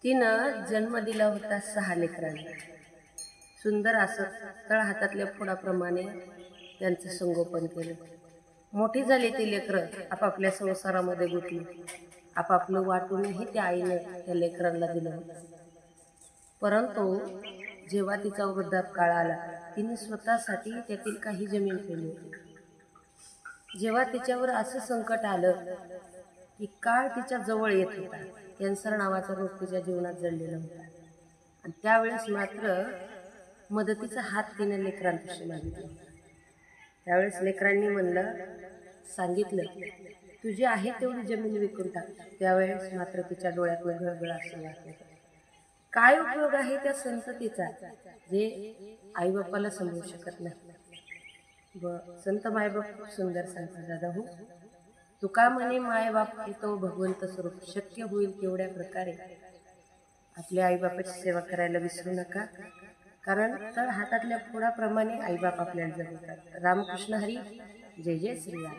तिनं जन्म दिला होता 6 लेकरांना. सुंदर असं तळ हातातल्या फोडाप्रमाणे त्यांचं संगोपन केलं. मोठी झाली ती लेकरं आपापल्या संसारामध्ये गुंतली. आपापलं वाटूनही त्या आईनं त्या लेकरांना दिलं होतं. परंतु जेव्हा तिचा वृद्धापकाळ आला, तिने स्वतःसाठी त्यातील काही जमीन ठेवली होती. जेव्हा तिच्यावर असं संकट आलं की काळ तिच्या जवळ येत होता, कॅन्सर नावाचा रोग तिच्या जीवनात जडलेला होता, आणि त्यावेळेस मात्र मदतीचा हात तिने लेकरांपाशी मागितला. त्यावेळेस लेकरांनी सांगितलं, तुझी आहे तेवढी जमीन विकून टाक. त्यावेळेस मात्र तिच्या डोळ्यातनं गळगळ असं वाटत होतं. काय उपयोग आहे त्या संततीचा जे आईबापाला समजू शकत नाही. संत मायबाप खूप सुंदर सांगतात दादा हो. तुका म्हणे मायबाप हे तो भगवंत स्वरूप. शक्य होईल तेवढ्या प्रकारे आपल्या आईबापाची सेवा करायला विसरू नका, कारण तळ हातातल्या फोडाप्रमाणे आईबाप आपल्याला जगवतात. रामकृष्ण हरी. जय जय श्रीराम.